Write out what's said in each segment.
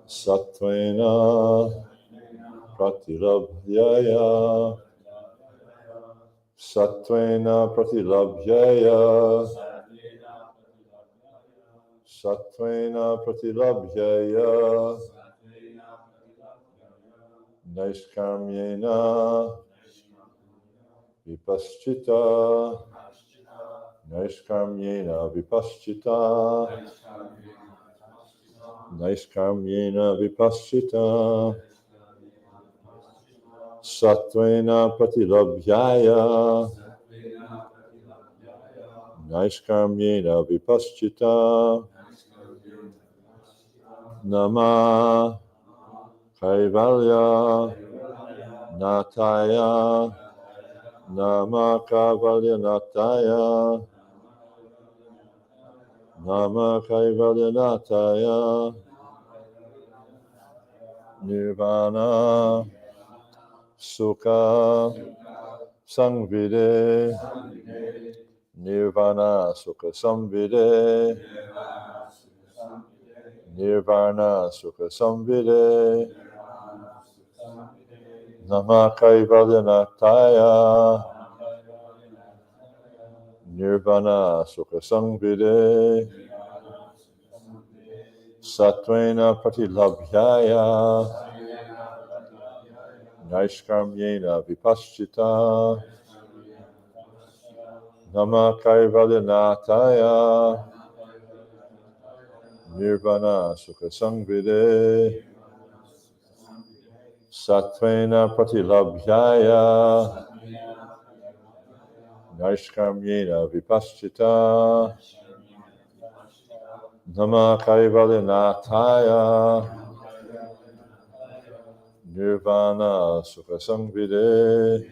Satvena pratilabhyaya Satvena pratilabhyaya Satvena pratilabhyaya Naishkarmyena vipaschita Naishkarmyena vipaschita Naishkarmyena vipaschita Satvena pratilabhyaya Naishkarmyena vipaschita Nama Kaivalya Nataya Nama Kaivalya Nataya Nama Kaivalya Nataya Nirvana Sukha Sangvide Nirvana Sukha Samvide Nirvana Sukha Samvide Nama Kaivalya Nataya Nirvana Sukha Samvide Satvena Pratilabhyaya Naishkarmyena Vipaschita Nama Kaivalya Nataya Nirvana Sukha Samvide Satvena Pratilabhyaya Naishkarmyena Vipaschita Nama Kaivalya Nataya Nirvana Sukha Samvide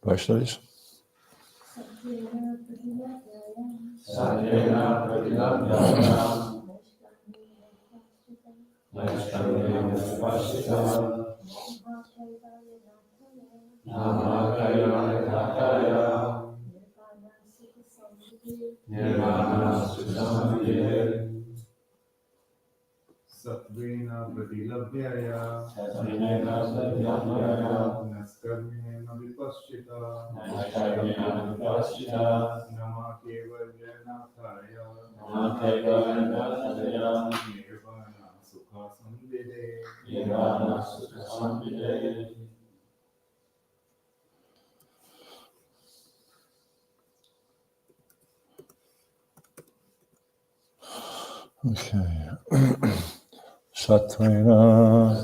Vaishnavis. Satvena pratilabhyaya Naskarmyena vipaschita Nama Kevalya Nathaya Nirvana Sukha Samvide Okay. Satvena,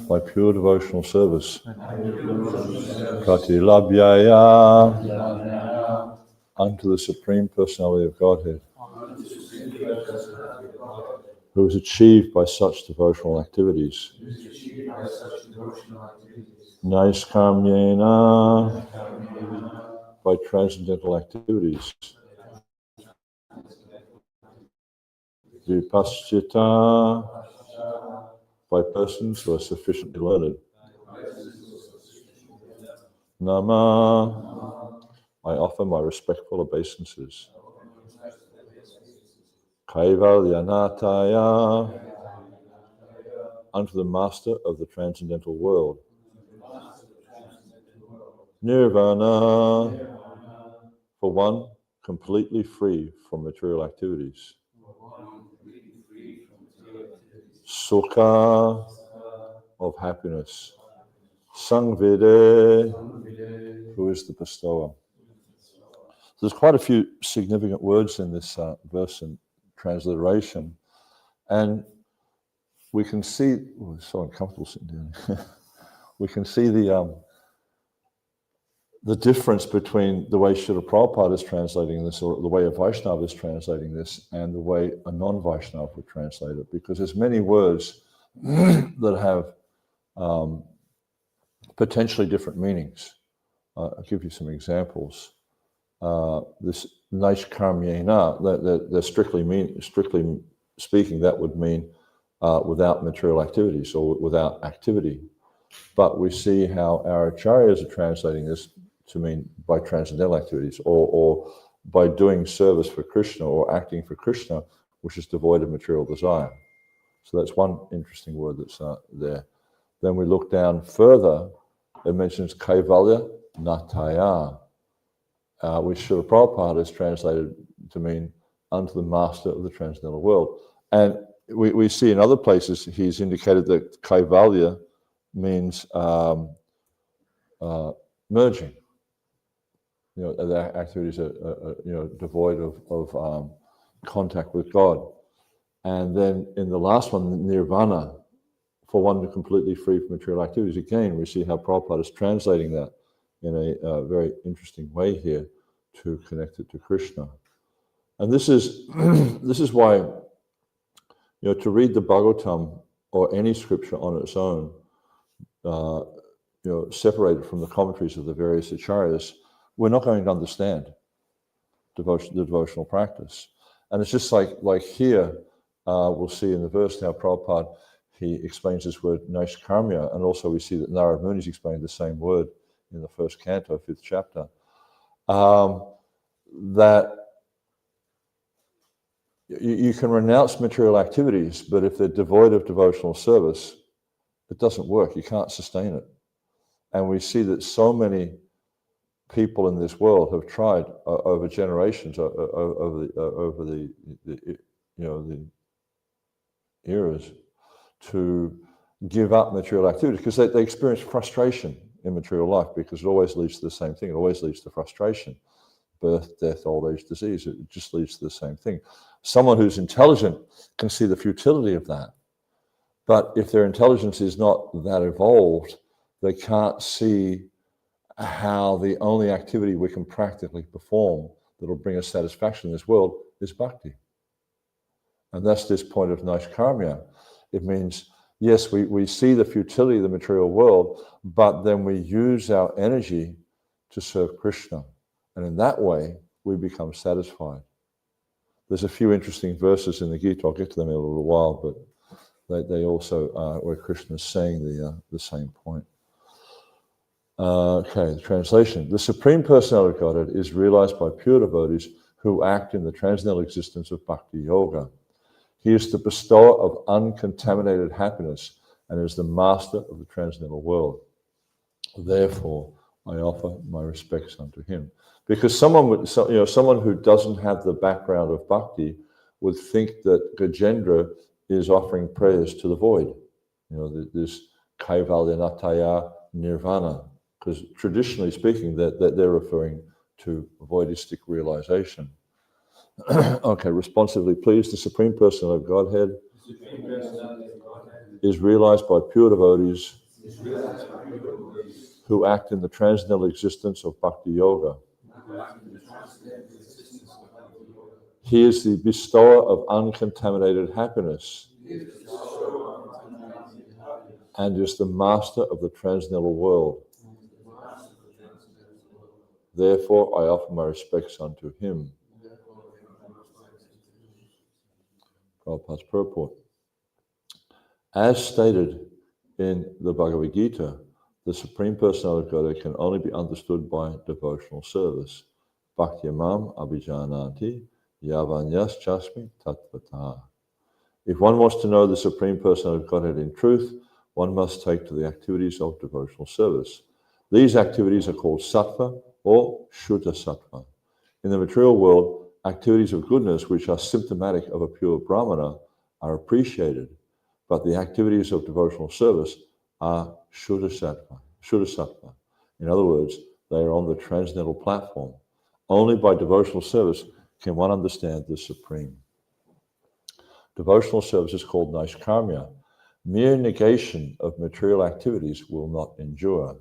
by pure devotional service. Pratilabhyaya, unto the Supreme Personality of Godhead, who is achieved by such devotional activities. Naiskamyena, by transcendental activities. Vipaschita, by persons who are sufficiently learned. Nama. I offer my respectful obeisances. Kaivalyanataya, unto the Master of the Transcendental World. Nirvana, for one completely free from material activities. Sukha, of happiness. Sangvide, who is the bestower. So there's quite a few significant words in this verse and transliteration. And we can see, oh, it's so uncomfortable sitting down. We can see the difference between the way Srila Prabhupada is translating this, or the way a Vaishnava is translating this, and the way a non-Vaishnava would translate it, because there's many words that have potentially different meanings. I'll give you some examples. This naishkarmyena, that strictly speaking, that would mean without material activities or without activity. But we see how our acharyas are translating this to mean by transcendental activities, or by doing service for Krishna or acting for Krishna, which is devoid of material desire. So that's one interesting word that's there. Then we look down further, it mentions Kaivalya Nataya, which Srila Prabhupada is translated to mean unto the Master of the Transcendental World. And we see in other places he's indicated that Kaivalya means merging. You know, the activities are devoid of contact with God. And then in the last one, nirvana, for one completely free from material activities. Again, we see how Prabhupada is translating that in a very interesting way here to connect it to Krishna. And this is this is why, to read the Bhagavatam or any scripture on its own, separated from the commentaries of the various acharyas, we're not going to understand the devotional practice. And it's just like here, we'll see in the verse how Prabhupada, he explains this word naishkarmya, and also we see that Narad Muni is explaining the same word in the first canto, 5th chapter, that you can renounce material activities, but if they're devoid of devotional service, it doesn't work. You can't sustain it. And we see that so many people in this world have tried over generations, over the eras, to give up material activities because they experience frustration in material life, because it always leads to the same thing. It always leads to frustration. Birth, death, old age, disease. It just leads to the same thing. Someone who's intelligent can see the futility of that. But if their intelligence is not that evolved, they can't see how the only activity we can practically perform that will bring us satisfaction in this world is bhakti. And that's this point of naishkarmya. It means, yes, we see the futility of the material world, but then we use our energy to serve Krishna. And in that way, we become satisfied. There's a few interesting verses in the Gita. I'll get to them in a little while, but they also where Krishna is saying the same point. Okay, the translation. The Supreme Personality of Godhead is realized by pure devotees who act in the transcendental existence of Bhakti Yoga. He is the bestower of uncontaminated happiness and is the master of the transcendental world. Therefore, I offer my respects unto him. Because someone who doesn't have the background of bhakti would think that Gajendra is offering prayers to the void. This Kaivalyanataya Nirvana, because traditionally speaking, that they're referring to voidistic realization. Okay, responsively, please. The Supreme Personality of Godhead is realized by pure devotees who act in the transcendental existence of Bhakti Yoga. He is the bestower of uncontaminated happiness and is the master of the transcendental world. Therefore, I offer my respects unto him. Prabhupada's purport. As stated in the Bhagavad Gita, The Supreme Personality of Godhead can only be understood by devotional service. Bhakti-mam abhijanati yavanyas chasmi tattvata. If one wants to know the Supreme Personality of Godhead in truth, one must take to the activities of devotional service. These activities are called sattva or shuddha sattva. In the material world, activities of goodness which are symptomatic of a pure brahmana are appreciated, but the activities of devotional service are shuddha sattva. In other words, they are on the transcendental platform. Only by devotional service can one understand the Supreme. Devotional service is called naishkarmya. Mere negation of material activities will not endure.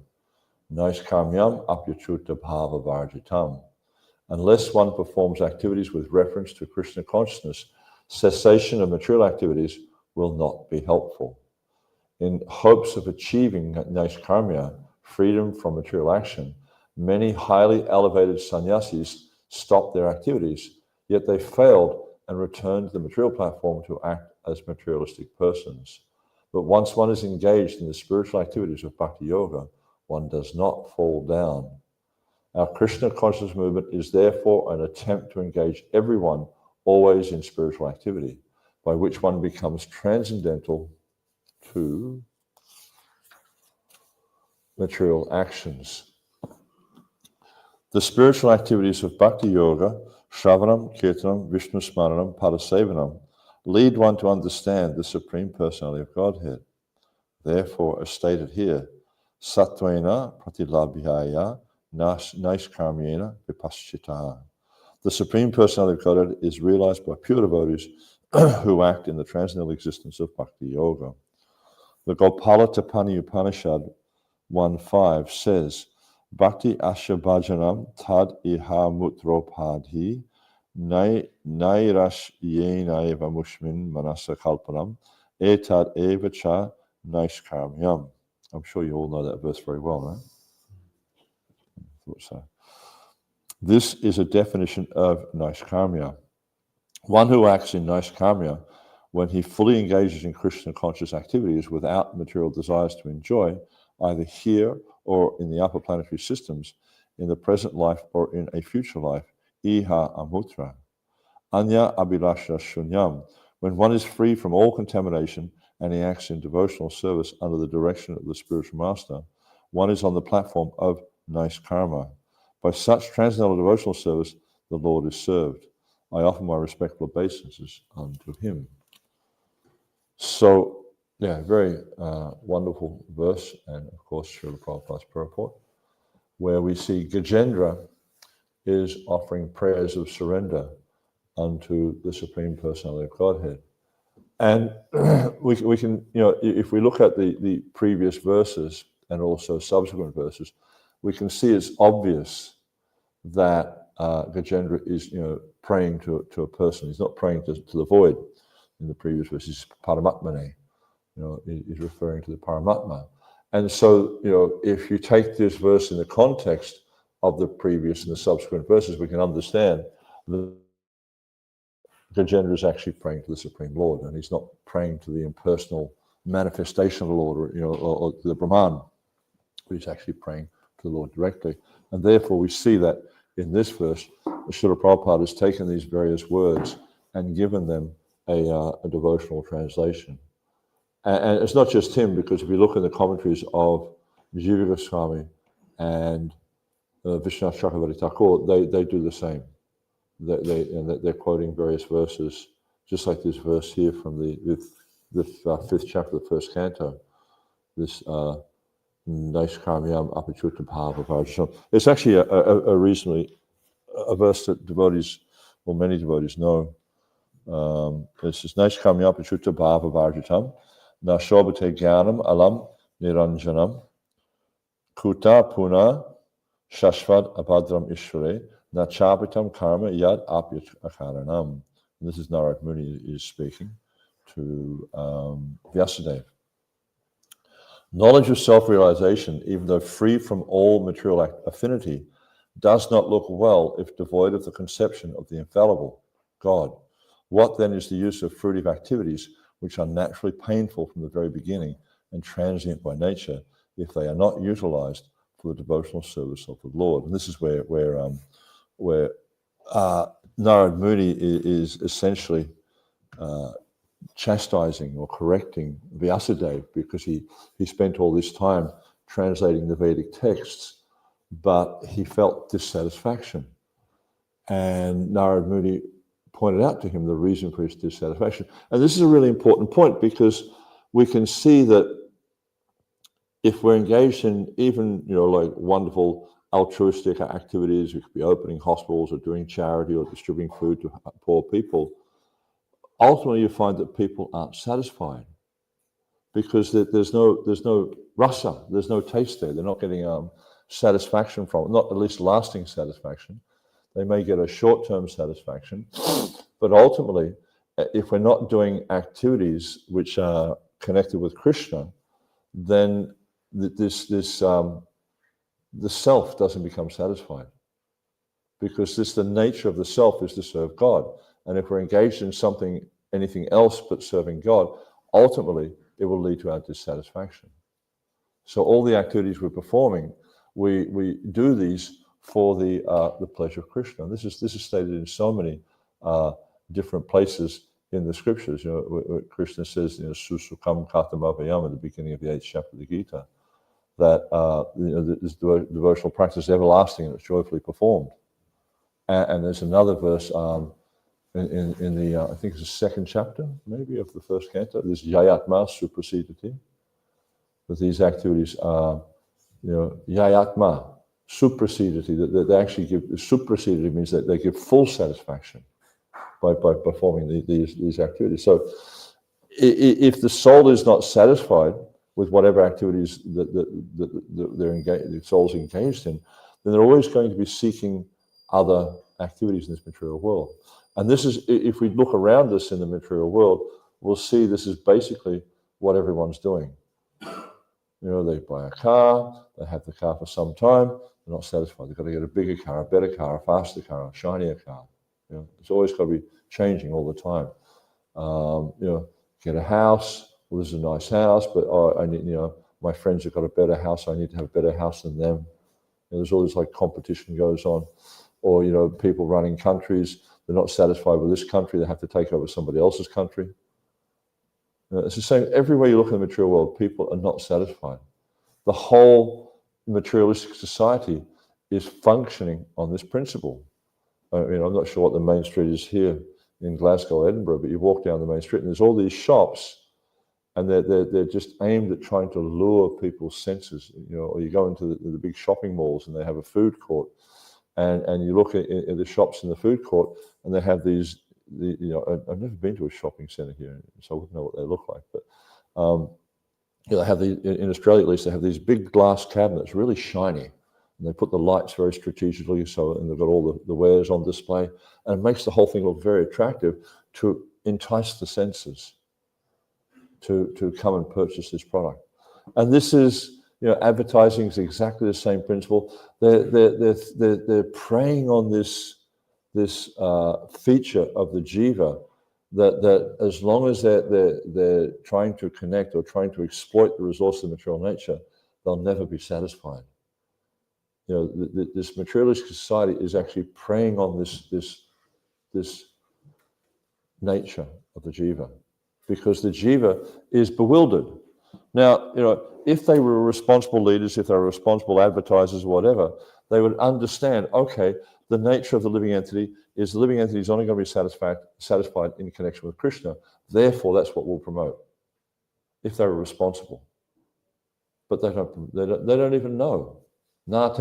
Naishkarmyam apyachuta bhava varjitam. Unless one performs activities with reference to Krishna consciousness, cessation of material activities will not be helpful. In hopes of achieving naishkarmya, freedom from material action, many highly elevated sannyasis stopped their activities, yet they failed and returned to the material platform to act as materialistic persons. But once one is engaged in the spiritual activities of bhakti yoga, one does not fall down. Our Krishna consciousness movement is therefore an attempt to engage everyone always in spiritual activity, by which one becomes transcendental to material actions. The spiritual activities of bhakti yoga, Shravanam, Kirtanam, Vishnu Smaranam, Padasevanam, lead one to understand the Supreme Personality of Godhead. Therefore, as stated here, Sattvena pratilabhyaya naishkarmyena vipaschita. The Supreme Personality of Godhead is realized by pure devotees who act in the transcendental existence of bhakti yoga. The Gopala Tapani Upanishad 1.5 says, Bhakti asya bhajanam tad iha mutropadhi nairash yenaiva mushmin manasa kalpanam etad evacha naishkarmyam. I'm sure you all know that verse very well, right? I thought so. This is a definition of naishkarmya. One who acts in naishkarmya when he fully engages in Krishna conscious activities without material desires to enjoy, either here or in the upper planetary systems, in the present life or in a future life, iha amutra. Anya abhilasha shunyam. When one is free from all contamination and he acts in devotional service under the direction of the spiritual master, one is on the platform of naishkarma. By such transcendental devotional service, the Lord is served. I offer my respectful obeisances unto him. So, yeah, very wonderful verse, and of course, Srila Prabhupada's purport, where we see Gajendra is offering prayers of surrender unto the Supreme Personality of Godhead. And we can, if we look at the previous verses and also subsequent verses, we can see it's obvious that Gajendra is, praying to a person. He's not praying to the void. In the previous verses, Paramatmane, is referring to the Paramatma. And so, if you take this verse in the context of the previous and the subsequent verses, we can understand that Gajendra is actually praying to the Supreme Lord, and he's not praying to the impersonal manifestation of the Lord, or to the Brahman, but he's actually praying to the Lord directly. And therefore, we see that in this verse, Srila Prabhupada has taken these various words and given them a devotional translation. And it's not just him, because if you look in the commentaries of Jiva Goswami and Vishwanath Chakravarti Thakur, they do the same. They're quoting various verses, just like this verse here from the fifth chapter of the first canto, this Naishkarmyam Apachuta Bhava Varjam. It's actually a reasonably, a verse that devotees, or many devotees know. This is Naishkarmyam Apachuta Bhava Varjitam Na Shobhate Jnanam Alam Niranjanam Kuta Puna Shashvad Abhadram Ishvare Na Chapitam Karma Yad Apyat Akaranam. This is Narad Muni is speaking to Vyasadeva. Knowledge of self-realization, even though free from all material affinity, does not look well if devoid of the conception of the infallible, God. What then is the use of fruitive activities which are naturally painful from the very beginning and transient by nature, if they are not utilized for the devotional service of the Lord. And this is where Narad Muni is essentially chastising or correcting Vyasadeva, because he spent all this time translating the Vedic texts, but he felt dissatisfaction. And Narad Muni pointed out to him the reason for his dissatisfaction. And this is a really important point, because we can see that if we're engaged in even, like wonderful altruistic activities, we could be opening hospitals or doing charity or distributing food to poor people, ultimately you find that people aren't satisfied, because there's no rasa, there's no taste there. They're not getting satisfaction from it, not at least lasting satisfaction. They may get a short-term satisfaction, but ultimately, if we're not doing activities which are connected with Krishna, then the self doesn't become satisfied, because the nature of the self is to serve God. And if we're engaged in anything else but serving God, ultimately it will lead to our dissatisfaction. So all the activities we're performing, we do these for the pleasure of Krishna. This is stated in so many different places in the scriptures. Where Krishna says, Susukam Katamavayam at the beginning of the 8th chapter of the Gita, that this devotional practice is everlasting and it's joyfully performed. And there's another verse in the I think it's the 2nd chapter, maybe, of the 1st canto. This Yayatma Suprasidati, that these activities are, Yayatma Suprasidati, that they actually give. Suprasidati means that they give full satisfaction by performing these activities. So if the soul is not satisfied with whatever activities that the soul's engaged in, then they're always going to be seeking other activities in this material world. And this is, if we look around us in the material world, we'll see this is basically what everyone's doing. They buy a car, they have the car for some time, they're not satisfied. They've got to get a bigger car, a better car, a faster car, a shinier car. It's always got to be changing all the time. Get a house. Well, this is a nice house, but I need, my friends have got a better house. I need to have a better house than them. There's all this competition goes on. Or, people running countries, they're not satisfied with this country, they have to take over somebody else's country. It's the same, everywhere you look in the material world, people are not satisfied. The whole materialistic society is functioning on this principle. I'm not sure what the main street is here in Glasgow, Edinburgh, but you walk down the main street and there's all these shops, and they're just aimed at trying to lure people's senses. Or you go into the big shopping malls and they have a food court, and you look at the shops in the food court, and they have these. I've never been to a shopping centre here, so I wouldn't know what they look like. But they have in Australia, at least, they have these big glass cabinets, really shiny. And they put the lights very strategically, and they've got all the wares on display, and it makes the whole thing look very attractive to entice the senses to come and purchase this product. And this is, advertising is exactly the same principle. They're preying on this feature of the jiva, that as long as they're trying to connect or trying to exploit the resource of material nature, they'll never be satisfied. This materialistic society is actually preying on this nature of the jiva, because the jiva is bewildered. Now, if they were responsible leaders, if they were responsible advertisers, or whatever, they would understand, okay, the nature of the living entity is only going to be satisfied in connection with Krishna. Therefore, that's what we'll promote, if they were responsible. But they don't even know. They don't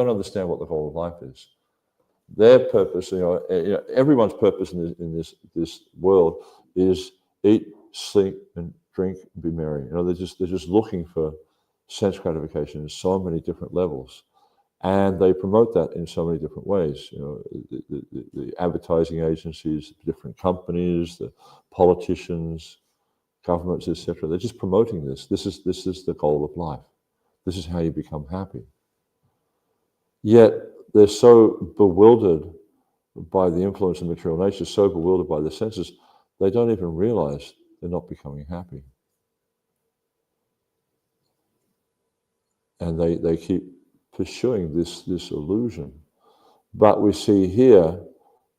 understand what the goal of life is. Their purpose, everyone's purpose in this world is eat, sleep, and drink, and be merry. They're just looking for sense gratification in so many different levels, and they promote that in so many different ways. The advertising agencies, different companies, the politicians, governments, etc. They're just promoting this. This is the goal of life. This is how you become happy. Yet they're so bewildered by the influence of material nature, so bewildered by the senses, they don't even realize they're not becoming happy. And they keep pursuing this illusion. But we see here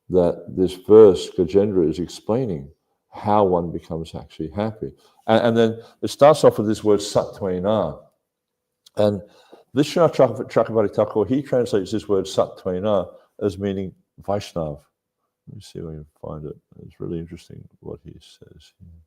that this verse, Gajendra, is explaining how one becomes actually happy. And then it starts off with this word satvena. And Vishnu Chakravarti Thakur, he translates this word satvena as meaning Vaishnav. Let me see if I can find it. It's really interesting what he says here.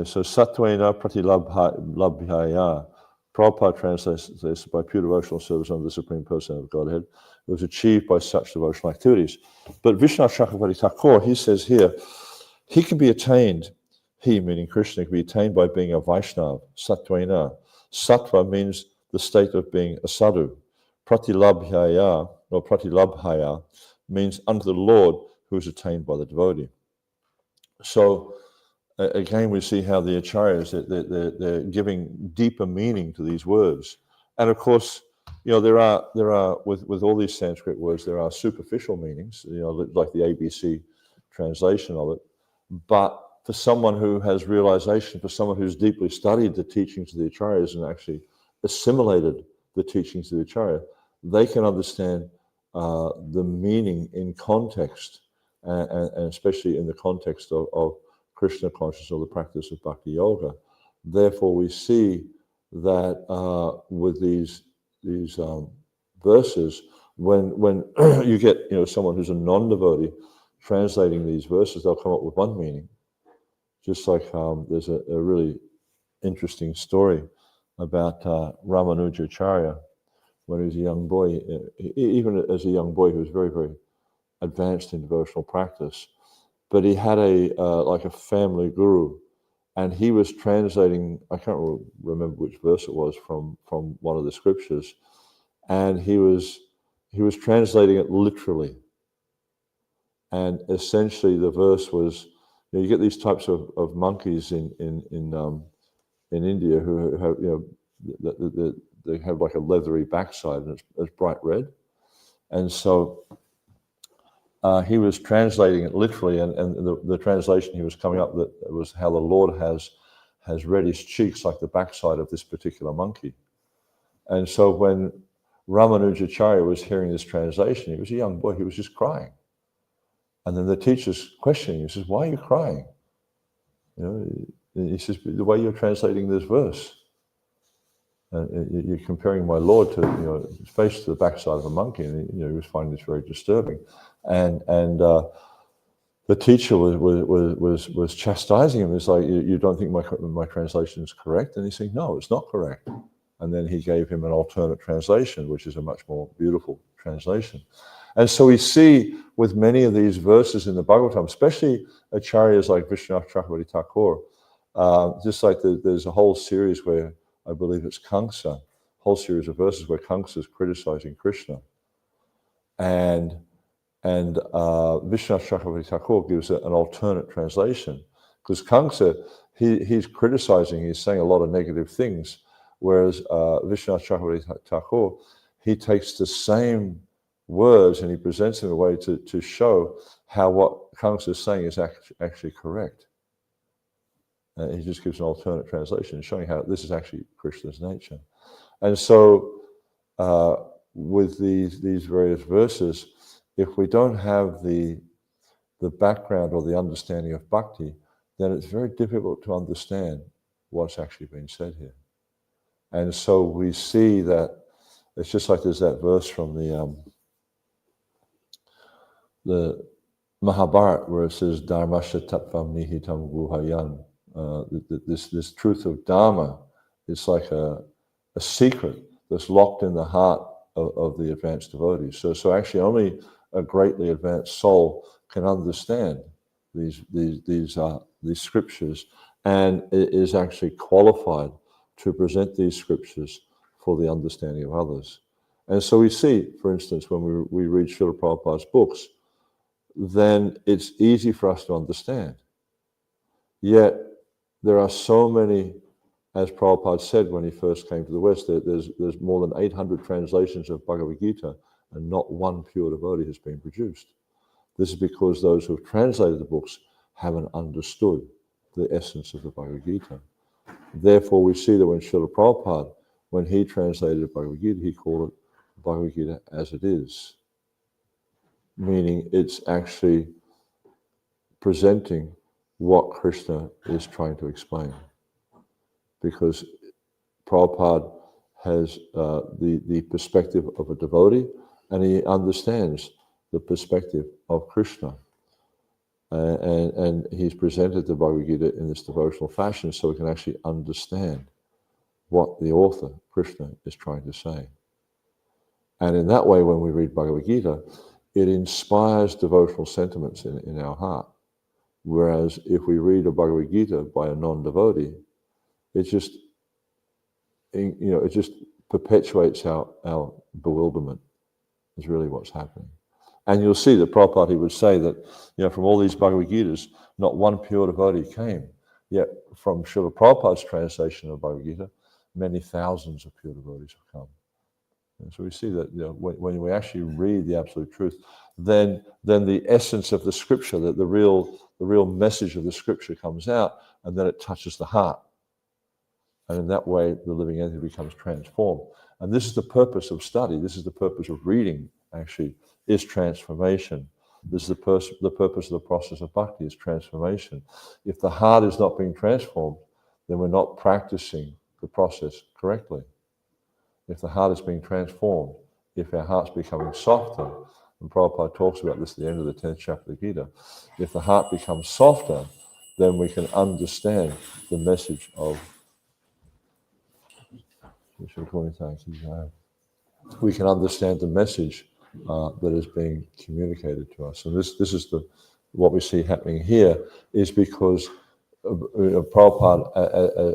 So satvena pratilabhyaya. Prabhupada translates this by pure devotional service under the Supreme Person of Godhead. It was achieved by such devotional activities. But Vishnu Chakravarti Thakur, he says here, he can be attained, he meaning Krishna, can be attained by being a Vaishnav, satvena. Sattva means the state of being a sadhu. Pratilabhyaya, or pratilabhaya, means unto the Lord who is attained by the devotee. So, again, we see how the acharyas, they're giving deeper meaning to these words. And of course, there are with all these Sanskrit words, there are superficial meanings, like the ABC translation of it. But for someone who has realization, for someone who's deeply studied the teachings of the acharyas and actually assimilated the teachings of the acharya, they can understand the meaning in context, and especially in the context of Krishna consciousness or the practice of bhakti yoga. Therefore, we see that with these verses, when you get someone who's a non-devotee translating these verses, they'll come up with one meaning. Just like there's a really interesting story about Ramanujacharya when he was a young boy. Even as a young boy, he was very, very advanced in devotional practice. But he had a family guru, and he was translating, I can't remember which verse it was from one of the scriptures, and he was translating it literally. And essentially the verse was, you get these types of monkeys in India who have, they have like a leathery backside and it's bright red. And so he was translating it literally, and the translation he was coming up that was how the Lord has reddish cheeks like the backside of this particular monkey. And so when Ramanujacharya was hearing this translation, he was a young boy, he was just crying. And then the teacher's questioning, he says, "Why are you crying?" He says, "The way you're translating this verse. You're comparing my Lord to, his face to the backside of a monkey," and he was finding this very disturbing. And the teacher was chastising him. It's like, "You don't think my translation is correct?" And he's saying, "No, it's not correct." And then he gave him an alternate translation, which is a much more beautiful translation. And so we see with many of these verses in the Bhagavatam, especially acharyas like Vishnu Chakravarti Thakur, just like there's a whole series where, I believe it's Kamsa, whole series of verses where Kamsa is criticizing Krishna. And Vishnu Chakravarti Thakur gives an alternate translation. Because Kamsa, he's criticizing, he's saying a lot of negative things, whereas Vishnu Chakravarti Thakur, he takes the same words and he presents them in a way to show how what Kamsa is saying is actually correct. He just gives an alternate translation showing how this is actually Krishna's nature. And so with these various verses, if we don't have the background or the understanding of bhakti, then it's very difficult to understand what's actually being said here. And so we see that it's just like there's that verse from the Mahabharata where it says, "Dharmasya tattvam nihitam guhayan." This truth of Dharma is like a secret that's locked in the heart of the advanced devotees. So actually only a greatly advanced soul can understand these scriptures and is actually qualified to present these scriptures for the understanding of others. And so we see, for instance, when we read Srila Prabhupada's books, then it's easy for us to understand. Yet there are so many, as Prabhupada said when he first came to the West, there's more than 800 translations of Bhagavad Gita and not one pure devotee has been produced. This is because those who have translated the books haven't understood the essence of the Bhagavad Gita. Therefore, we see that when Srila Prabhupada, when he translated Bhagavad Gita, he called it Bhagavad Gita as it is, meaning it's actually presenting what Krishna is trying to explain. Because Prabhupada has the perspective of a devotee, and he understands the perspective of Krishna. And he's presented the Bhagavad Gita in this devotional fashion so we can actually understand what the author, Krishna, is trying to say. And in that way, when we read Bhagavad Gita, it inspires devotional sentiments in our heart. Whereas if we read a Bhagavad Gita by a non-devotee, it just perpetuates our bewilderment, is really what's happening. And you'll see that Prabhupada, he would say that, from all these Bhagavad Gitas, not one pure devotee came. Yet from Srila Prabhupada's translation of Bhagavad Gita, many thousands of pure devotees have come. And so we see that when we actually read the absolute truth, then the essence of the scripture, that the real message of the scripture comes out, and then it touches the heart. And in that way, the living entity becomes transformed. And this is the purpose of study. This is the purpose of reading, actually, is transformation. This is the purpose of the process of bhakti, is transformation. If the heart is not being transformed, then we're not practicing the process correctly. If the heart is being transformed, if our heart's becoming softer, and Prabhupada talks about this at the end of the 10th chapter of the Gita, if the heart becomes softer, then we can understand the message of we can understand the message that is being communicated to us. And this is what we see happening here, is because Prabhupada,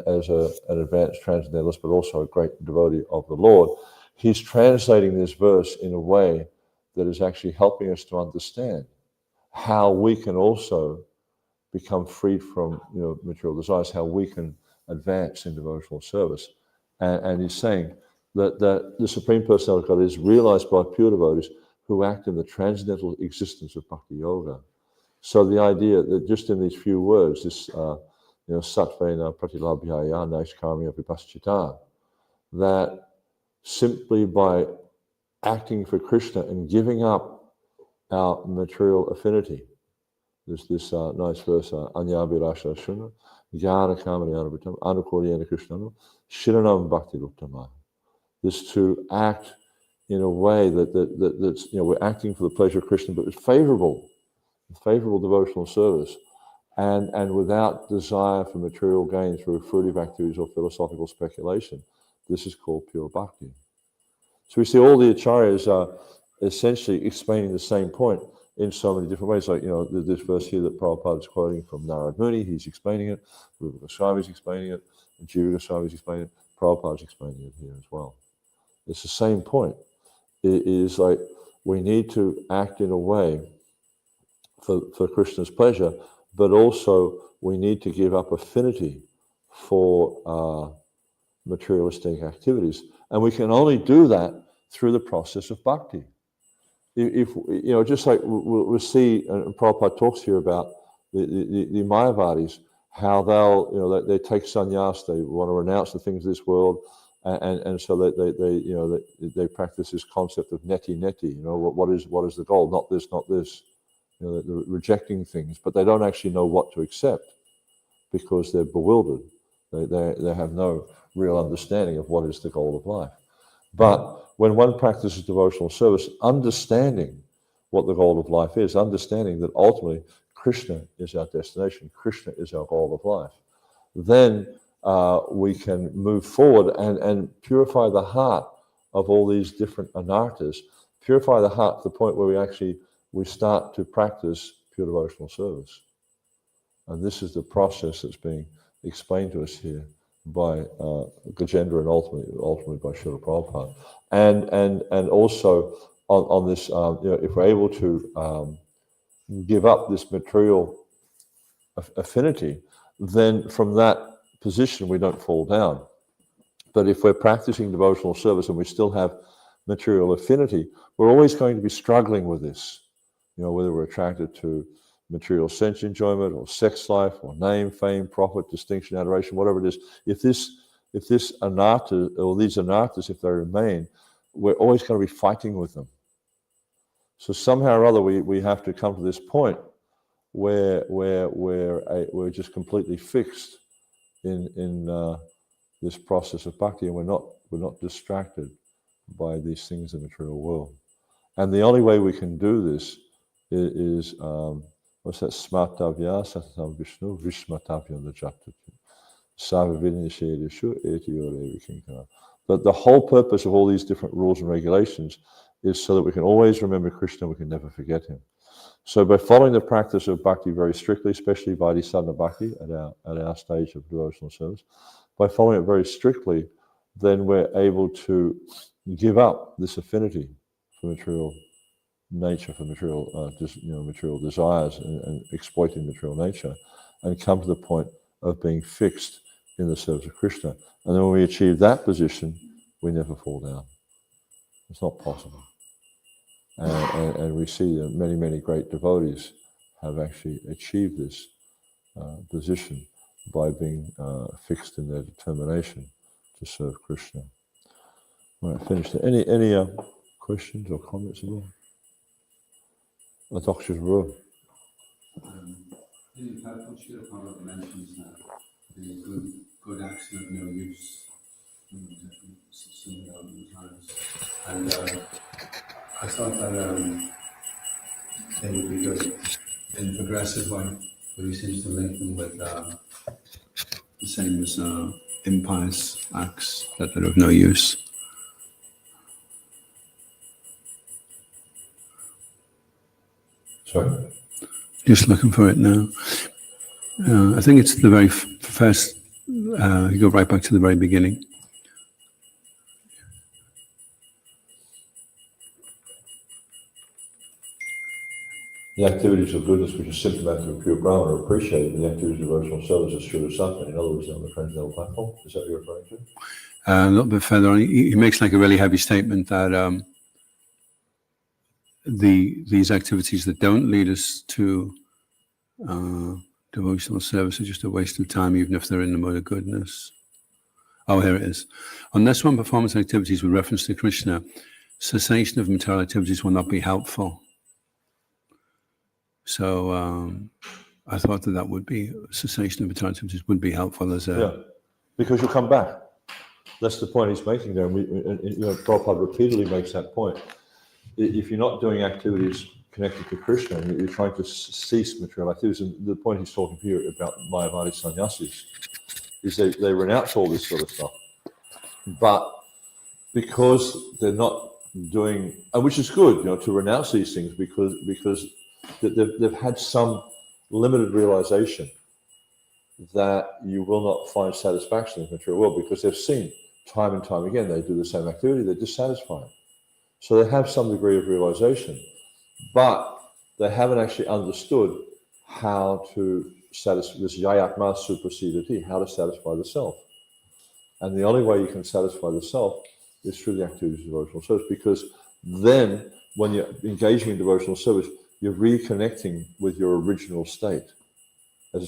as an advanced transcendentalist, but also a great devotee of the Lord, he's translating this verse in a way that is actually helping us to understand how we can also become freed from material desires, how we can advance in devotional service. And he's saying that the Supreme Personality of God is realized by pure devotees who act in the transcendental existence of Bhakti Yoga. So the idea that just in these few words, this satvena pratilabhyaya naishkarmya vipaschita, that simply by acting for Krishna and giving up our material affinity, there's this nice verse, anyabhirasha shuna, jnana kamani anubhitam, anukodyena krishnanu, shiranam bhakti uttama. This to act in a way that's, we're acting for the pleasure of Krishna, but it's favorable devotional service, and without desire for material gain through fruitive activities or philosophical speculation. This is called pure bhakti. So we see all the acharyas are essentially explaining the same point in so many different ways. Like, this verse here that Prabhupada is quoting from Narad Muni, he's explaining it, Rupa Goswami is explaining it, and Jiva Goswami is explaining it, Prabhupada is explaining it here as well. It's the same point. It is like we need to act in a way for Krishna's pleasure, but also we need to give up affinity for materialistic activities. And we can only do that through the process of bhakti. If just like we'll see, and Prabhupada talks here about the Mayavadis, how they take sannyas, they want to renounce the things of this world, and so they practice this concept of neti. What is the goal? Not this. They're rejecting things, but they don't actually know what to accept because they're bewildered. They have no real understanding of what is the goal of life. But when one practices devotional service, understanding what the goal of life is, understanding that ultimately Krishna is our destination, Krishna is our goal of life, then we can move forward and purify the heart of all these different anarthas, purify the heart to the point where we start to practice pure devotional service. And this is the process that's being explained to us here by Gajendra and ultimately by Srila Prabhupada. And also on this, if we're able to give up this material affinity, then from that position we don't fall down. But if we're practicing devotional service and we still have material affinity, we're always going to be struggling with this. Whether we're attracted to material sense enjoyment or sex life or name, fame, profit, distinction, adoration, whatever it is, if this anatta or these anattas, if they remain, we're always going to be fighting with them. So somehow or other we have to come to this point where we're just completely fixed in this process of bhakti, and we're not distracted by these things in the material world. And the only way we can do this is what's that? Smartavya satam Vishnu Vishmatavya Lajatati Savavinishedishu Etiyore Vikinkana. But the whole purpose of all these different rules and regulations is so that we can always remember Krishna, we can never forget him. So by following the practice of bhakti very strictly, especially Vaidhi Bhakti at our stage of devotional service, by following it very strictly, then we're able to give up this affinity for material nature, for material material desires and exploiting material nature, and come to the point of being fixed in the service of Krishna. And then when we achieve that position, we never fall down. It's not possible. And we see that many great devotees have actually achieved this position by being fixed in their determination to serve Krishna. All right, finished there. Any questions or comments at all? Dr. Brewer. In fact, what Srila Prabhupada mentions that the good action of no use times. And I thought that they would be good in progressive way, but he seems to link them with the same as impious acts that are of no use. Sorry? Just looking for it now. I think it's the very first, you go right back to the very beginning. The activities of goodness which are symptomatic of pure Brahma are appreciated in the activities of devotional service as Srila Sutta. In other words, on the transcendental platform. Is that what you're referring to? A little bit further on, he makes like a really heavy statement that these activities that don't lead us to devotional service are just a waste of time, even if they're in the mode of goodness. Oh, here it is. Unless one performs activities with reference to Krishna, cessation of material activities will not be helpful. So I thought that would be, cessation of material activities would be helpful as a... Yeah, because you'll come back. That's the point he's making there. And Prabhupada repeatedly makes that point. If you're not doing activities connected to Krishna, and you're trying to cease material activities, and the point he's talking here about Mayavadi sannyasis is they renounce all this sort of stuff. But because they're not doing, and which is good, to renounce these things because they've had some limited realization that you will not find satisfaction in the material world, because they've seen time and time again they do the same activity, they're dissatisfied. So they have some degree of realization, but they haven't actually understood how to satisfy this yayatma suprasidati, how to satisfy the self. And the only way you can satisfy the self is through the activities of devotional service, because then when you're engaging in devotional service, you're reconnecting with your original state as a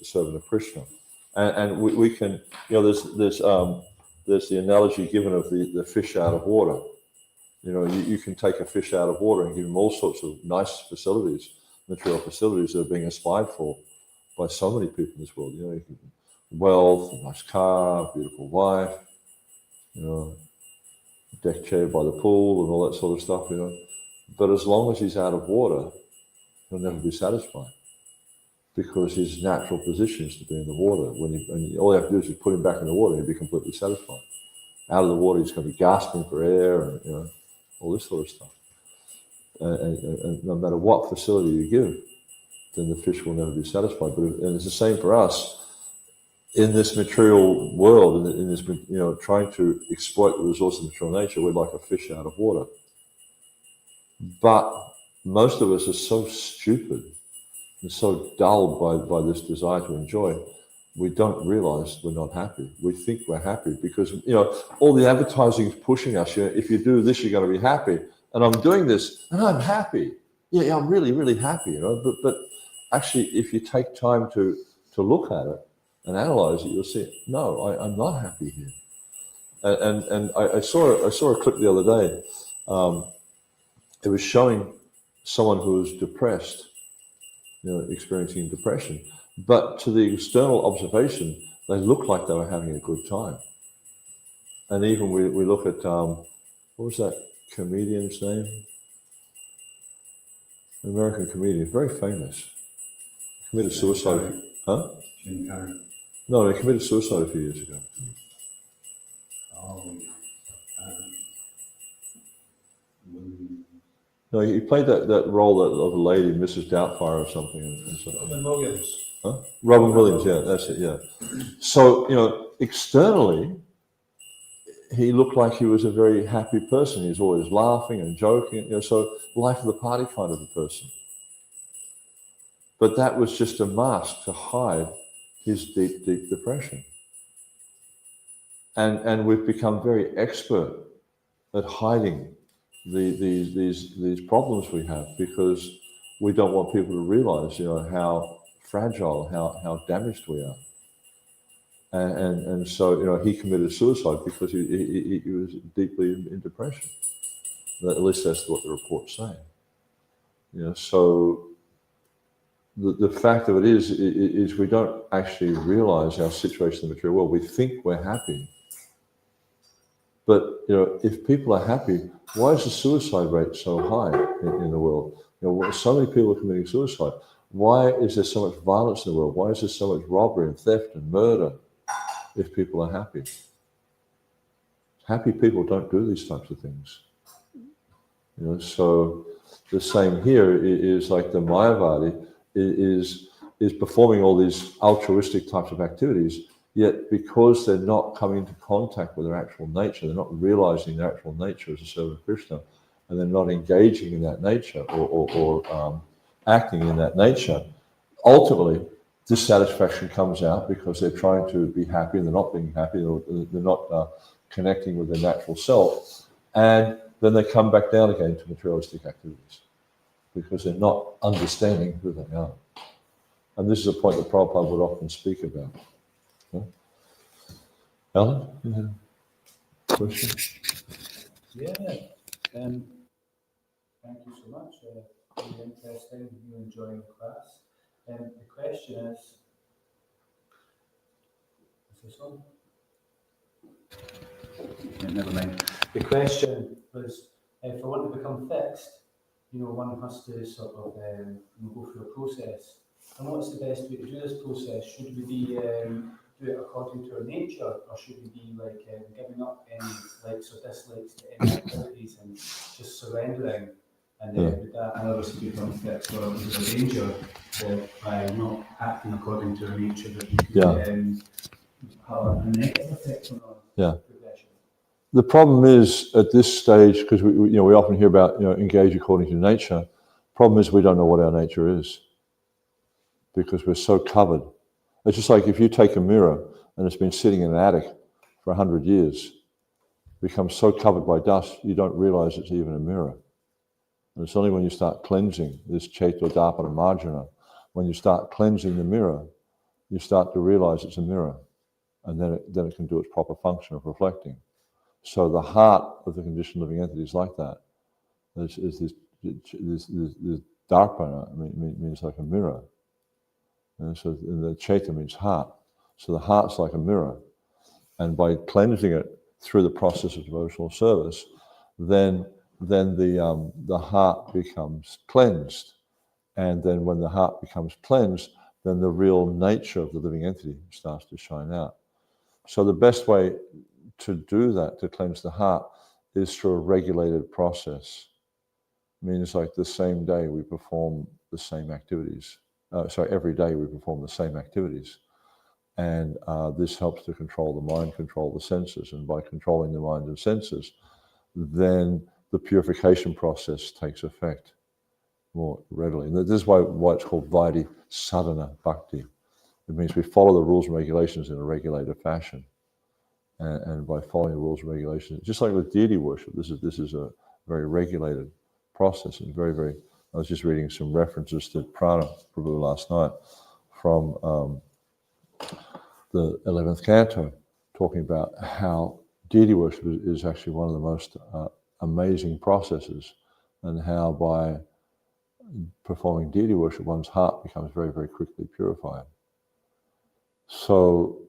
servant of Krishna. And we can, there's the analogy given of the fish out of water. You can take a fish out of water and give him all sorts of nice facilities, material facilities that are being aspired for by so many people in this world. Wealth, a nice car, beautiful wife, deck chair by the pool and all that sort of stuff, But as long as he's out of water, he'll never be satisfied, because his natural position is to be in the water. And all you have to do is just put him back in the water, he'll be completely satisfied. Out of the water, he's going to be gasping for air and all this sort of stuff. And no matter what facility you give, then the fish will never be satisfied. And it's the same for us in this material world, in this trying to exploit the resources of material nature. We're like a fish out of water. But most of us are so stupid and so dulled by this desire to enjoy, we don't realize we're not happy. We think we're happy because, all the advertising is pushing us. If you do this, you're going to be happy. And I'm doing this and I'm happy. Yeah, I'm really, really happy, But actually, if you take time to look at it and analyze it, you'll see, no, I'm not happy here. And I saw a clip the other day. It was showing someone who was depressed, experiencing depression. But to the external observation, they looked like they were having a good time. And even we look at, what was that comedian's name? An American comedian, very famous. Committed suicide. Huh? Jim Carrey. No, he committed suicide a few years ago. Oh, No, he played that role of a lady, Mrs. Doubtfire or something. And so, Robin Williams. huh? Robin Williams, yeah, that's it, yeah. So, externally, he looked like he was a very happy person. He was always laughing and joking, so life of the party kind of a person. But that was just a mask to hide his deep, deep depression. And we've become very expert at hiding these problems we have, because we don't want people to realize, how fragile, how damaged we are. And so, he committed suicide because he was deeply in depression. At least that's what the report's saying. So the fact of it is we don't actually realize our situation in the material world. We think we're happy. But, if people are happy, why is the suicide rate so high in the world? So many people are committing suicide. Why is there so much violence in the world? Why is there so much robbery and theft and murder if people are happy? Happy people don't do these types of things. So the same here is like the Mayavadi is performing all these altruistic types of activities, yet because they're not coming into contact with their actual nature, they're not realizing their actual nature as a servant of Krishna, and they're not engaging in that nature or acting in that nature, ultimately dissatisfaction comes out because they're trying to be happy and they're not being happy, they're not connecting with their natural self, and then they come back down again to materialistic activities because they're not understanding who they are. And this is a point that Prabhupada would often speak about. Alan, you have a question? Yeah, thank you so much. Really interesting, really enjoying the class. The question is this on? Yeah, never mind. The question was, if I want to become fixed, one has to sort of go through a process. And what's the best way to do this process? Should we be do it according to our nature, or should we be giving up any likes or dislikes to any activities and just surrendering? And then with that, others become fixed, or is there a danger that by not acting according to our nature that we could have a negative effect on our progression? The problem is at this stage, because we often hear about engage according to nature. Problem is we don't know what our nature is because we're so covered. It's just like if you take a mirror and it's been sitting in an attic for 100 years, it becomes so covered by dust you don't realize it's even a mirror. And it's only when you start cleansing this Chaito Dapana Marjana, when you start cleansing the mirror, you start to realize it's a mirror, and then it can do its proper function of reflecting. So the heart of the conditioned living entity is like that. Is this darpana means like a mirror. And so the Chaita means heart. So the heart's like a mirror. And by cleansing it through the process of devotional service, then the heart becomes cleansed. And then when the heart becomes cleansed, then the real nature of the living entity starts to shine out. So the best way to do that, to cleanse the heart, is through a regulated process. It means like the same day we perform the same activities. Every day we perform the same activities. And this helps to control the mind, control the senses. And by controlling the mind and senses, then the purification process takes effect more readily. And this is why it's called Vaidhi Sadhana Bhakti. It means we follow the rules and regulations in a regulated fashion. And by following the rules and regulations, just like with deity worship, this is a very regulated process and very, very I was just reading some references to Prana Prabhu last night from the 11th canto, talking about how deity worship is actually one of the most amazing processes, and how by performing deity worship, one's heart becomes very, very quickly purified. So,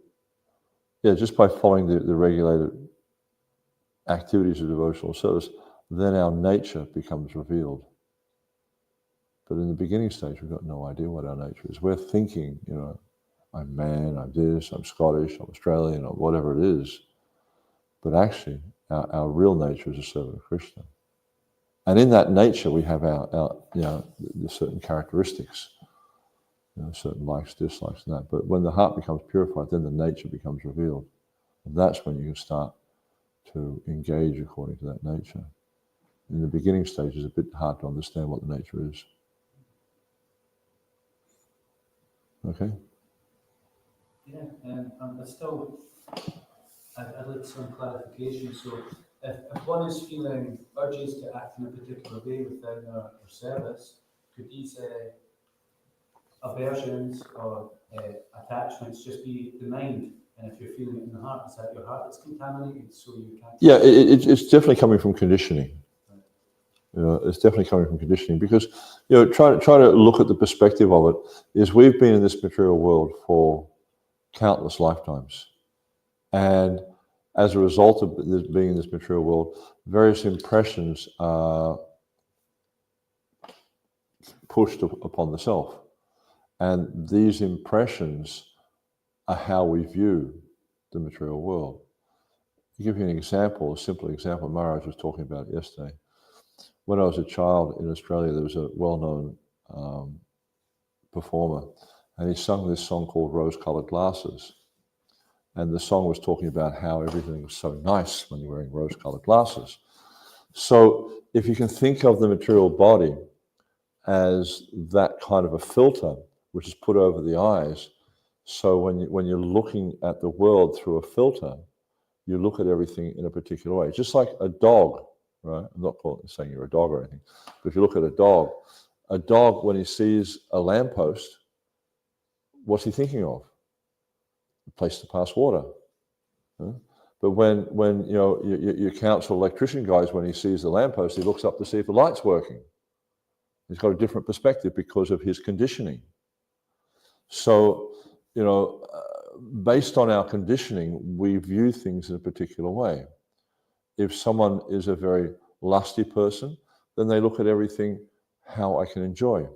yeah, just by following the regulated activities of devotional service, then our nature becomes revealed. But in the beginning stage, we've got no idea what our nature is. We're thinking, I'm man, I'm this, I'm Scottish, I'm Australian, or whatever it is. But actually, our real nature is a servant of Krishna. And in that nature, we have our the certain characteristics, certain likes, dislikes, and that. But when the heart becomes purified, then the nature becomes revealed. And that's when you can start to engage according to that nature. In the beginning stage, it's a bit hard to understand what the nature is. Okay? Yeah, I'd like some clarification. So, if one is feeling urges to act in a particular way within their service, could these aversions or attachments just be the mind? And if you're feeling it in the heart, is that your heart that's contaminated, so you can't? Yeah, it's definitely coming from conditioning. It's definitely coming from conditioning, because try to look at the perspective of it. Is we've been in this material world for countless lifetimes, and as a result of this, being in this material world, various impressions are pushed upon the self, and these impressions are how we view the material world. To give you an example, a simple example, Maharaj was talking about it yesterday. When I was a child in Australia, there was a well-known performer, and he sung this song called Rose-Colored Glasses. And the song was talking about how everything was so nice when you're wearing rose-colored glasses. So if you can think of the material body as that kind of a filter, which is put over the eyes, so when you're looking at the world through a filter, you look at everything in a particular way. Just like a dog, right? I'm not saying you're a dog or anything, but if you look at a dog, when he sees a lamppost, what's he thinking of? A place to pass water. Huh? But when your council electrician guys, when he sees the lamppost, he looks up to see if the light's working. He's got a different perspective because of his conditioning. So, based on our conditioning, we view things in a particular way. If someone is a very lusty person, then they look at everything how I can enjoy.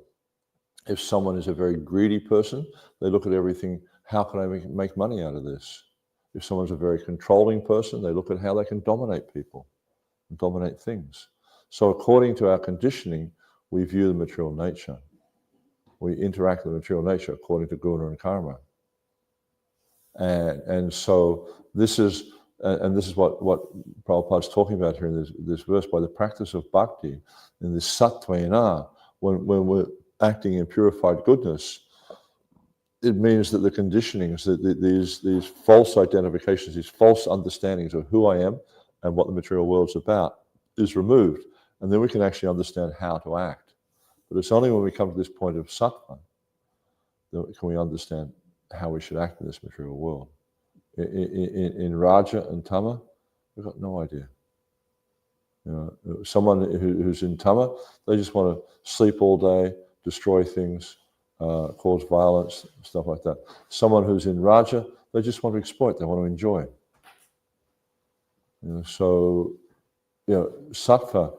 If someone is a very greedy person, they look at everything, how can I make money out of this? If someone's a very controlling person, they look at how they can dominate people and dominate things. So according to our conditioning, we view the material nature. We interact with the material nature according to guna and karma. And so this is what Prabhupada's talking about here in this verse. By the practice of bhakti, in this sattvena, when we're acting in purified goodness, it means that the conditionings, these false identifications, these false understandings of who I am and what the material world's about is removed. And then we can actually understand how to act. But it's only when we come to this point of sattva that can we understand how we should act in this material world. In Raja and Tama, we've got no idea. Someone who's in Tama, they just want to sleep all day, destroy things, cause violence, stuff like that. Someone who's in Raja, they just want to exploit, they want to enjoy. So, sattva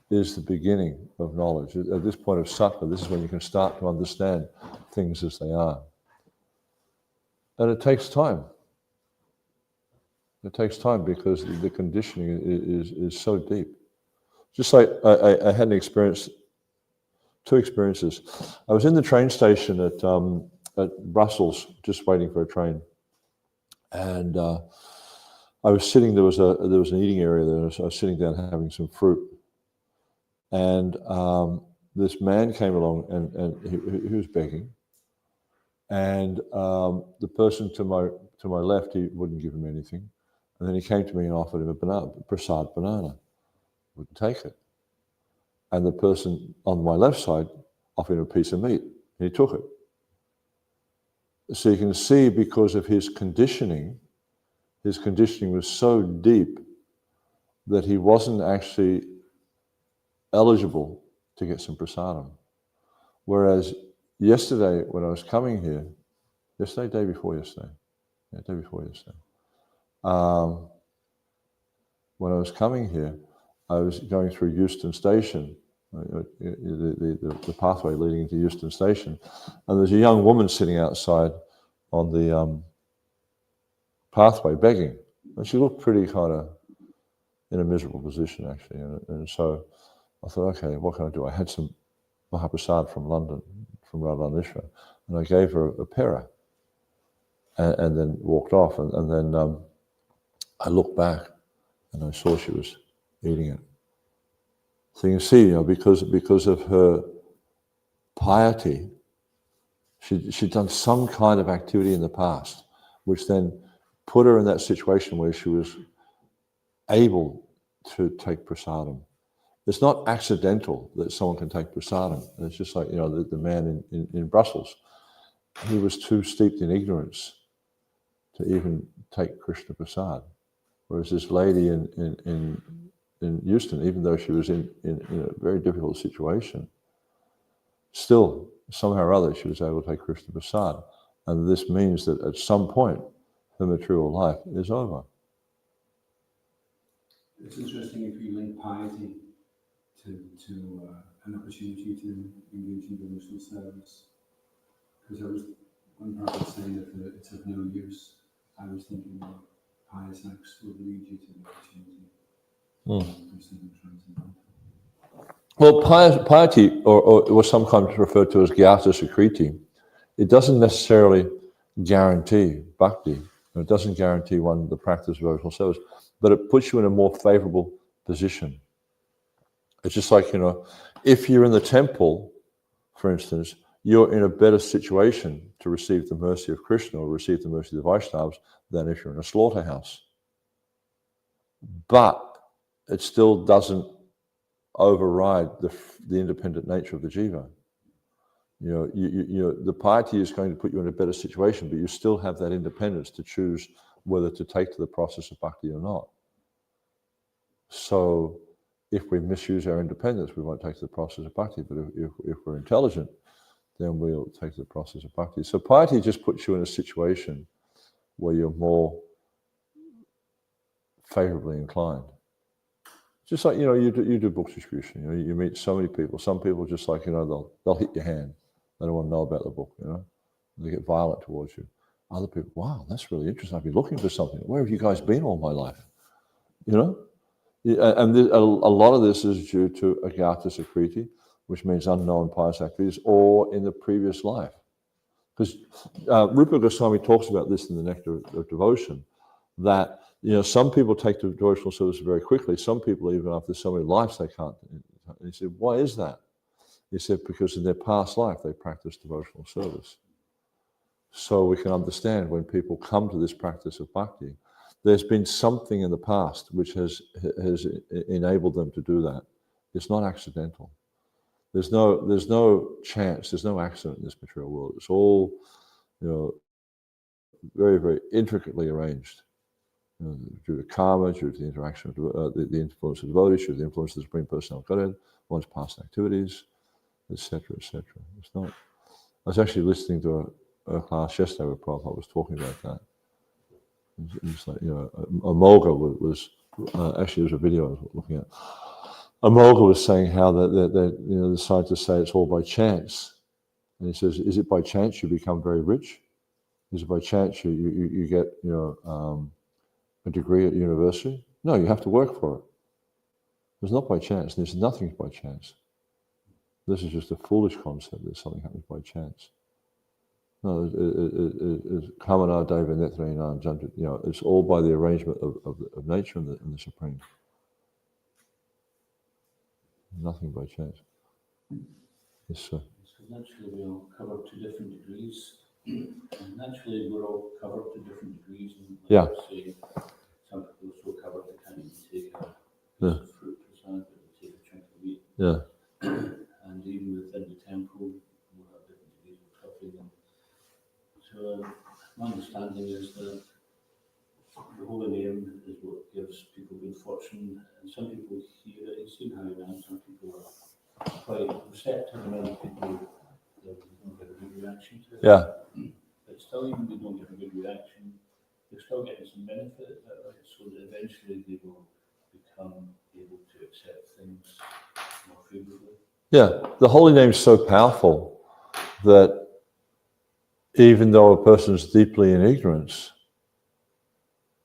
is the beginning of knowledge. At this point of sattva, this is when you can start to understand things as they are. And it takes time. It takes time because the conditioning is so deep. Just like I had an experience, two experiences. I was in the train station at Brussels, just waiting for a train, and I was sitting. There was an eating area there. So I was sitting down having some fruit, and this man came along and he was begging, and the person to my left, he wouldn't give him anything, and then he came to me and offered him a banana, prasad banana. Wouldn't take it. and the person on my left side offered him a piece of meat, and he took it. So you can see, because of his conditioning was so deep that he wasn't actually eligible to get some prasadam. Whereas yesterday, when I was coming here, day before yesterday, when I was coming here, I was going through Euston Station, the pathway leading into Euston Station, and there's a young woman sitting outside on the pathway begging, and she looked pretty kind of in a miserable position, actually, and so I thought, okay, what can I do? I had some Mahaprasad from London, from Radha, and I gave her a pera, and then walked off, and then I looked back and I saw she was eating it. So you can see, because of her piety, she'd done some kind of activity in the past, which then put her in that situation where she was able to take prasadam. It's not accidental that someone can take prasadam. It's just like, the man in Brussels. He was too steeped in ignorance to even take Krishna prasad. Whereas this lady in Euston, even though she was in a very difficult situation, still, somehow or other, she was able to take Krishna prasad. And this means that at some point, her material life is over. It's interesting if you link piety to an opportunity to engage in devotional service. Because one part was saying that it's of no use. I was thinking about pious acts will lead you to the opportunity for something transcendental. Well, piety, or what sometimes referred to as gyata sukriti, it doesn't necessarily guarantee bhakti. It doesn't guarantee one the practice of devotional service, but it puts you in a more favorable position. It's just like, if you're in the temple, for instance, you're in a better situation to receive the mercy of Krishna or receive the mercy of the Vaishnavas than if you're in a slaughterhouse. But it still doesn't override the independent nature of the jiva. The piety is going to put you in a better situation, but you still have that independence to choose whether to take to the process of bhakti or not. So if we misuse our independence, we won't take to the process of bhakti, but if we're intelligent, then we'll take to the process of bhakti. So piety just puts you in a situation where you're more favorably inclined. Just like, you do book distribution, you meet so many people. Some people just like, they'll hit your hand. They don't want to know about the book, They get violent towards you. Other people, wow, that's really interesting. I've been looking for something. Where have you guys been all my life? And a lot of this is due to agyata sukriti, which means unknown pious activities, or in the previous life. Because Rupa Goswami talks about this in the Nectar of Devotion, that some people take to devotional service very quickly. Some people, even after so many lives, they can't. And he said, why is that? He said, because in their past life, they practiced devotional service. So we can understand when people come to this practice of bhakti, there's been something in the past which has enabled them to do that. It's not accidental. There's no chance, there's no accident in this material world. It's all, very, very intricately arranged. Due to karma, due to the interaction of the influence of devotees, due to the influence of the Supreme Personality of Godhead, one's past activities, etc., etc. It's not. I was actually listening to a class yesterday where Prabhupada was talking about that. It's like, Amolga was actually, there was a video I was looking at. Amolga was saying how the scientists say it's all by chance, and he says, is it by chance you become very rich? Is it by chance you get a degree at university? No, you have to work for it. It's not by chance. There's nothing by chance. This is just a foolish concept that something happens by chance. No, it's kamana deva netrena jantra. It's all by the arrangement of nature and the Supreme. Nothing by chance. Yes, sir. So naturally we're all covered to different degrees. Naturally we're all covered to different degrees. And Yeah. Say, some people are so covered they can't even take a Yeah. fruit or something, they take a chunk of meat. Yeah. and some people hear it, it's in Harinam, some people are quite receptive, and other people they don't get a good reaction to it. Yeah. But still, even if they don't get a good reaction, they're still getting some benefit out of it, so that eventually they will become able to accept things more favourably. Yeah, the holy name is so powerful that even though a person is deeply in ignorance,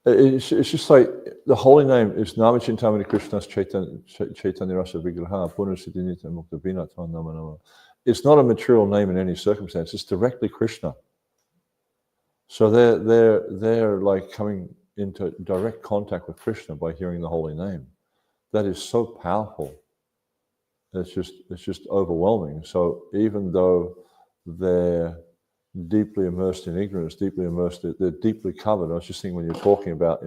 it's just like the holy name is Nama Chintamani Krishna's Chaitanya Rasa Vigraha Punarsiddhinita Mukta Vinatman Nama Nama. It's not a material name in any circumstance. It's directly Krishna. So they're like coming into direct contact with Krishna by hearing the holy name. That is so powerful. It's just overwhelming. So even though they're deeply immersed in ignorance, they're deeply covered. I was just thinking when you're talking about,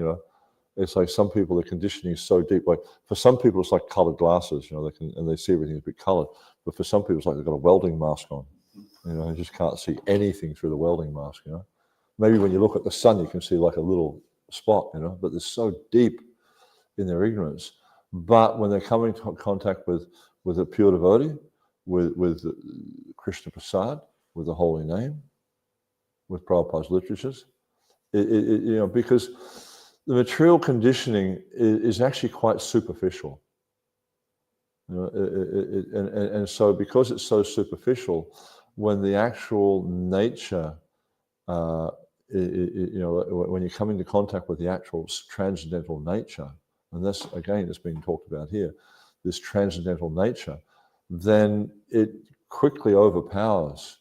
it's like some people, the conditioning is so deep. Like for some people, it's like colored glasses, and they see everything as a bit colored. But for some people, it's like they've got a welding mask on. They just can't see anything through the welding mask. Maybe when you look at the sun, you can see like a little spot. But they're so deep in their ignorance. But when they're coming into contact with a pure devotee, with Krishna Prasad, with the holy name, with Prabhupada's literatures, because the material conditioning is actually quite superficial. And so because it's so superficial, when the actual nature, when you come into contact with the actual transcendental nature, and that's, again, it's being talked about here, this transcendental nature, then it quickly overpowers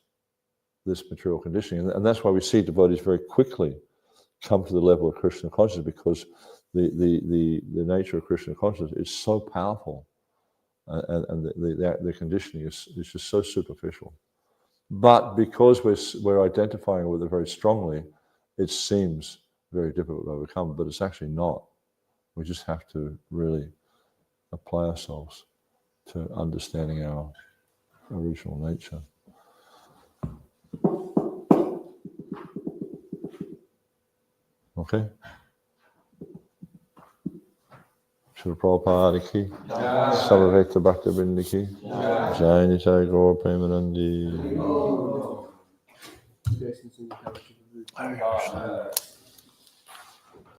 this material conditioning. And that's why we see devotees very quickly come to the level of Krishna consciousness, because the nature of Krishna consciousness is so powerful, and the conditioning is just so superficial. But because we're identifying with it very strongly, it seems very difficult to overcome, but it's actually not. We just have to really apply ourselves to understanding our original nature. Okay? Srila Prabhupada ki, Samaveta Bhakta Vrinda ki, Jai Nitai Gaur Premanandi. Hare Krishna.